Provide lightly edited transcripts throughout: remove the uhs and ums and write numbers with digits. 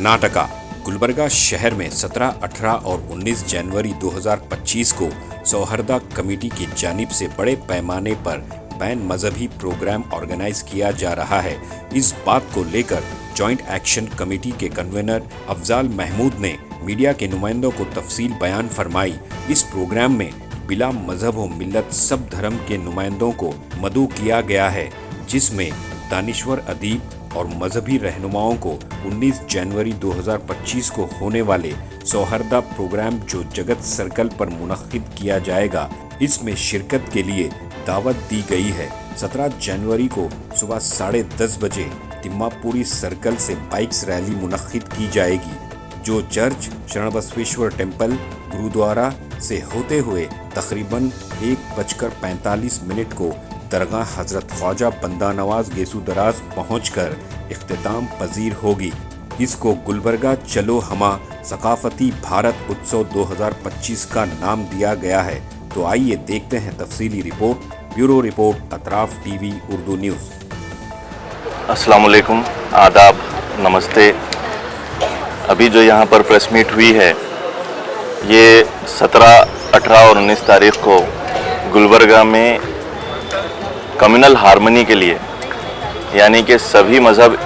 कर्नाटका गुलबर्गा शहर में 17, 18 और 19 जनवरी 2025 को सौहार्दा कमेटी की जानिब से बड़े पैमाने पर बैन मजहबी प्रोग्राम ऑर्गेनाइज किया जा रहा है। इस बात को लेकर जॉइंट एक्शन कमेटी के कन्वीनर अफजाल महमूद ने मीडिया के नुमाइंदों को तफसील बयान फरमाई। इस प्रोग्राम में बिला मजहब व मिल्लत सब धर्म के नुमाइंदों को मदऊ किया गया है, जिसमें दानिश्वर अदीब और मजहबी रहनुमाओं को 19 जनवरी 2025 को होने वाले सौहार्दा प्रोग्राम जो जगत सर्कल पर मुनक्किद किया जाएगा, इसमें शिरकत के लिए दावत दी गई है। 17 जनवरी को सुबह 10:30 बजे तिम्मापुरी सर्कल से बाइक्स रैली मुनक्किद की जाएगी, जो चर्च, शरण बसवेश्वर टेम्पल, गुरुद्वारा से होते हुए तकरीबन 1:45 को दरगाह हजरत ख्वाजा बंदा नवाज गेसू दराज पहुँचकर इख्तिताम पजीर होगी। इसको गुलबर्गा चलो हमा सकाफती भारत उत्सव 2025 का नाम दिया गया है। तो आइए देखते हैं तफसीली report. Bureau report, Atraf TV Urdu news. अस्सलाम वालेकुम, आदाब, नमस्ते। अभी जो यहाँ पर प्रेस मीट हुई है, ये 17, 18 और 19 तारीख को गुलबर्गा में कम्युनल हारमनी के लिए, यानी कि सभी मज़हब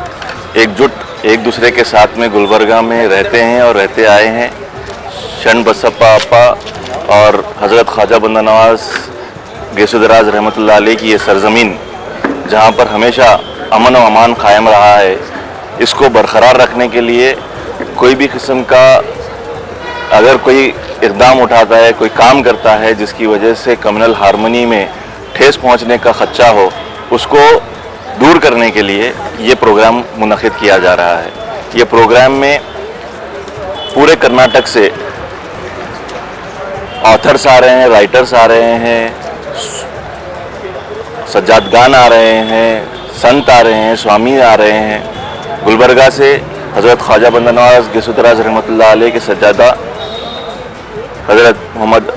एकजुट एक दूसरे के साथ में गुलबर्गा में रहते हैं और रहते आए हैं। शरण बसप्पा अप्पा और हज़रत ख्वाजा बंदा नवाज गेसुदराज रहमतुल्लाह अलैह की ये सरज़मीन, जहाँ पर हमेशा अमन व अमान कायम रहा है, इसको बरकरार रखने के लिए कोई भी किस्म का अगर कोई इक़दाम उठाता है, कोई काम करता है जिसकी वजह से कम्युनल हारमनी में ठेस पहुंचने का खदशा हो, उसको दूर करने के लिए ये प्रोग्राम मुनक्किद किया जा रहा है। ये प्रोग्राम में पूरे कर्नाटक से ऑथर्स आ रहे हैं, राइटर्स आ रहे हैं, सज्जादगान आ रहे हैं, संत आ रहे हैं, स्वामी आ रहे हैं। गुलबर्गा से हज़रत ख्वाजा बंदा नवाज गेसुदराज रहमतुल्लाह अलैह के सज्जादा हज़रत मोहम्मद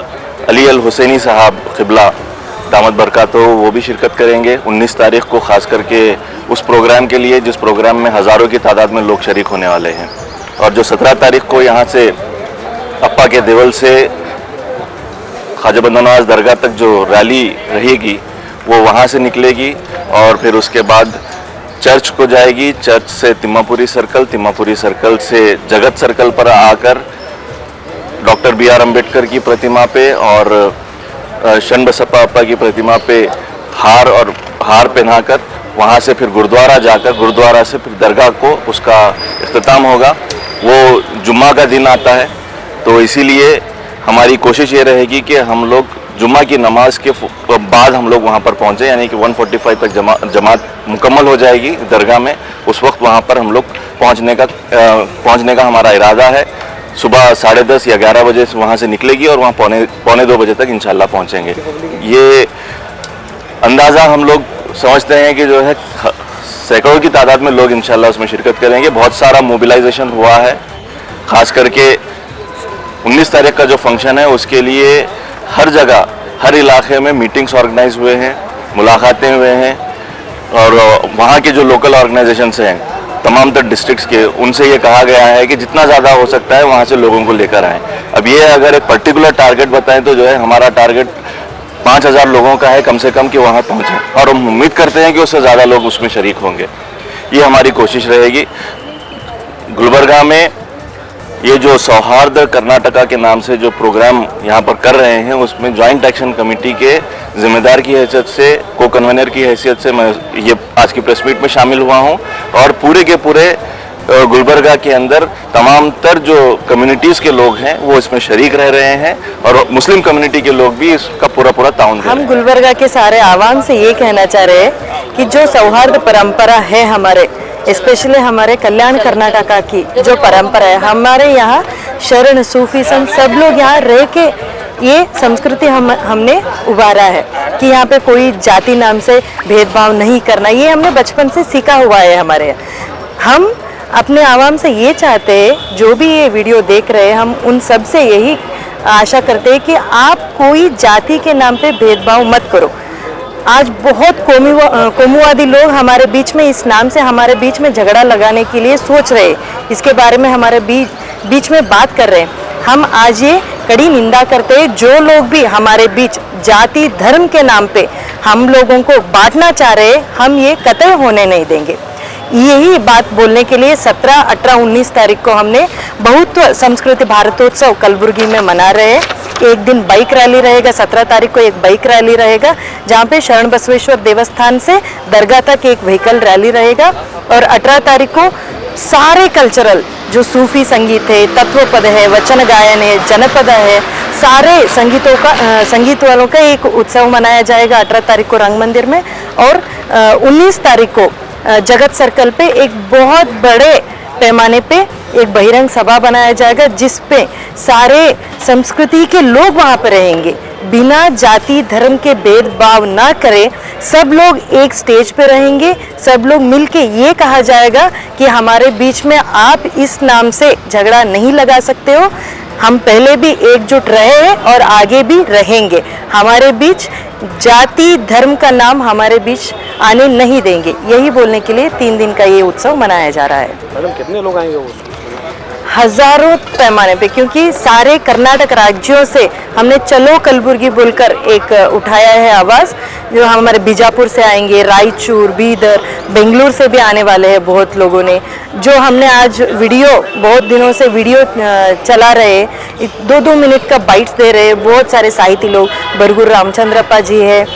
अली अल हुसैनी साहब क़िबला दामद बरकातो, वो भी शिरकत करेंगे 19 तारीख को, ख़ास करके उस प्रोग्राम के लिए जिस प्रोग्राम में हज़ारों की तादाद में लोग शरीक होने वाले हैं। और जो 17 तारीख को यहाँ से अप्पा के देवल से ख्वाजा बंदा नवाज दरगाह तक जो रैली रहेगी, वो वहाँ से निकलेगी और फिर उसके बाद चर्च को जाएगी। चर्च से तिम्मापुरी सर्कल से जगत सर्कल पर आकर डॉक्टर बी आर अम्बेडकर की प्रतिमा पे और शरण बसप्पा अप्पा की प्रतिमा पे हार पहनाकर वहाँ से फिर गुरुद्वारा जाकर, गुरुद्वारा से फिर दरगाह को उसका इख्तिताम होगा। वो जुम्मा का दिन आता है, तो इसीलिए हमारी कोशिश ये रहेगी कि हम लोग जुम्मा की नमाज के बाद हम लोग वहाँ पर पहुँचे, यानी कि 1:45 तक जमात मुकम्मल हो जाएगी दरगाह में। उस वक्त वहाँ पर हम लोग पहुँचने का हमारा इरादा है। सुबह 10:30 या 11 बजे वहाँ से निकलेगी और वहाँ पौने 2 बजे तक इंशाल्लाह पहुँचेंगे। ये अंदाज़ा हम लोग समझते हैं कि जो है सैकड़ों की तादाद में लोग इंशाल्लाह उसमें शिरकत करेंगे। बहुत सारा मोबिलाइजेशन हुआ है, ख़ास करके 19 तारीख का जो फंक्शन है उसके लिए हर जगह, हर इलाके में मीटिंग्स ऑर्गेनाइज हुए हैं, मुलाकातें हुए हैं और वहाँ के जो लोकल ऑर्गेनाइजेशंस हैं तमाम तर डिस्ट्रिक्ट्स के, उनसे ये कहा गया है कि जितना ज़्यादा हो सकता है वहाँ से लोगों को लेकर आएँ। अब ये अगर एक पर्टिकुलर टारगेट बताएं तो जो है हमारा टारगेट 5000 लोगों का है कम से कम कि वहाँ पहुँचें, और हम उम्मीद करते हैं कि उससे ज़्यादा लोग उसमें शरीक होंगे। ये हमारी कोशिश रहेगी। गुलबर्गा में ये जो सौहार्द कर्नाटका के नाम से जो प्रोग्राम यहाँ पर कर रहे हैं, उसमें जॉइंट एक्शन कमेटी के ज़िम्मेदार की हैसियत से, को कन्वीनर की हैसियत से मैं ये आज की प्रेस मीट में शामिल हुआ हूँ। और पूरे के पूरे गुलबर्गा के अंदर तमाम तर जो कम्युनिटीज़ के लोग हैं वो इसमें शरीक रह रहे हैं और मुस्लिम कम्युनिटी के लोग भी इसका पूरा ताउन दे रहे हैं। हम गुलबर्गा के सारे आवाम से ये कहना चाह रहे हैं कि जो सौहार्द परंपरा है हमारे, स्पेशली हमारे कल्याण कर्नाटका की जो परंपरा है, हमारे यहाँ शरण, सूफी संत सब लोग यहाँ रह के ये संस्कृति हमने उभारा है कि यहाँ पे कोई जाति नाम से भेदभाव नहीं करना। ये हमने बचपन से सीखा हुआ है हमारे यहाँ। हम अपने आवाम से ये चाहते हैं, जो भी ये वीडियो देख रहे हैं, हम उन सब से यही आशा करते हैं कि आप कोई जाति के नाम पे भेदभाव मत करो। आज बहुत कोमुवादी लोग हमारे बीच में इस नाम से हमारे बीच में झगड़ा लगाने के लिए सोच रहे हैं, इसके बारे में हमारे बीच में बात कर रहे हैं। हम आज ये कड़ी निंदा करते हैं। जो लोग भी हमारे बीच जाति धर्म के नाम पे हम लोगों को बांटना चाह रहे हैं, हम ये कतई होने नहीं देंगे। यही बात बोलने के लिए 17, 18, 19 तारीख को हमने बहुत्व संस्कृति भारतोत्सव कलबुर्गी में मना रहे हैं। एक दिन बाइक रैली रहेगा, 17 तारीख को एक बाइक रैली रहेगा जहाँ पे शरण बसवेश्वर देवस्थान से दरगाह तक एक व्हीकल रैली रहेगा। और 18 तारीख को सारे कल्चरल जो सूफी संगीत है, तत्वपद है, वचन गायन है, जनपद है, सारे संगीत वालों का एक उत्सव मनाया जाएगा 18 तारीख को रंग मंदिर में। और 19 तारीख को जगत सर्कल पे एक बहुत बड़े पैमाने पे एक बहिरंग सभा बनाया जाएगा जिस पे सारे संस्कृति के लोग वहाँ पर रहेंगे, बिना जाति धर्म के भेदभाव ना करें, सब लोग एक स्टेज पे रहेंगे, सब लोग मिलके ये कहा जाएगा कि हमारे बीच में आप इस नाम से झगड़ा नहीं लगा सकते हो। हम पहले भी एकजुट रहे हैं और आगे भी रहेंगे। हमारे बीच जाति धर्म का नाम हमारे बीच आने नहीं देंगे। यही बोलने के लिए 3 दिन का ये उत्सव मनाया जा रहा है। मैडम कितने लोग आएंगे वो? हजारों पैमाने पे, क्योंकि सारे कर्नाटक राज्यों से हमने चलो कलबुर्गी बोलकर एक उठाया है आवाज़। जो हमारे बीजापुर से आएंगे, रायचूर, बीदर, बेंगलुरु से भी आने वाले हैं बहुत लोगों ने। जो हमने आज वीडियो, बहुत दिनों से वीडियो चला रहे, 2-2 मिनट का बाइट्स दे रहे, बहुत सारे साहिती लोग, बरगुर रामचंद्रप्पा जी है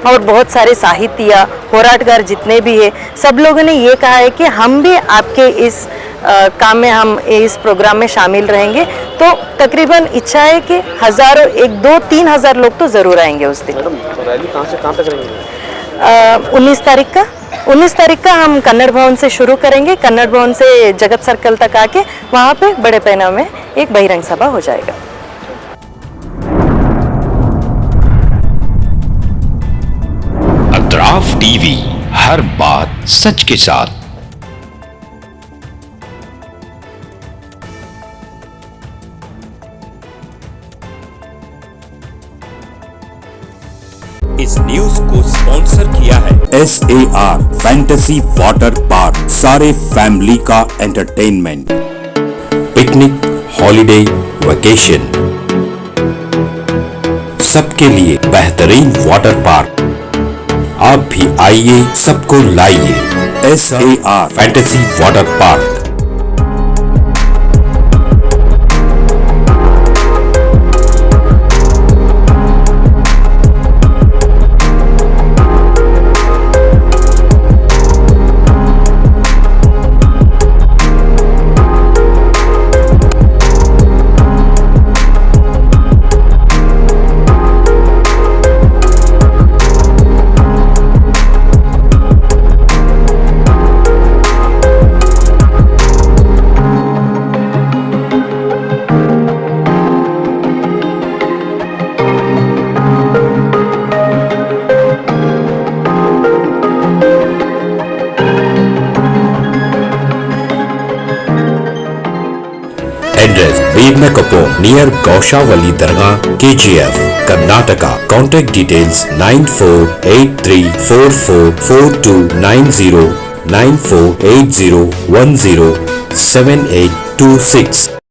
और बहुत सारे साहित्य होराटगार जितने भी है, सब लोगों ने ये कहा है कि हम भी आपके इस काम में, हम इस प्रोग्राम में शामिल रहेंगे। तो तकरीबन इच्छा है कि हज़ारों, 1-2-3 हज़ार लोग तो ज़रूर आएंगे उस दिन। मैडम तो रैली कहाँ से कहाँ तक रहेंगे? 19 तारीख का हम कन्नड़ भवन से शुरू करेंगे। कन्नड़ भवन से जगत सर्कल तक आके वहाँ पे बड़े पैमाने में एक बहिरंग सभा हो जाएगा। अतराफ टीवी, हर बात सच के साथ। इस न्यूज को स्पॉन्सर किया है SAR फैंटेसी वाटर पार्क, सारे फैमिली का एंटरटेनमेंट, पिकनिक, हॉलिडे, वेकेशन, सबके लिए बेहतरीन वाटर पार्क। आप भी आइए, सबको लाइए। SAR fantasy water park. Address Bednakapo near Gaushavali Dargah, KGF, Karnataka. Contact details 9483444290, 9480107826.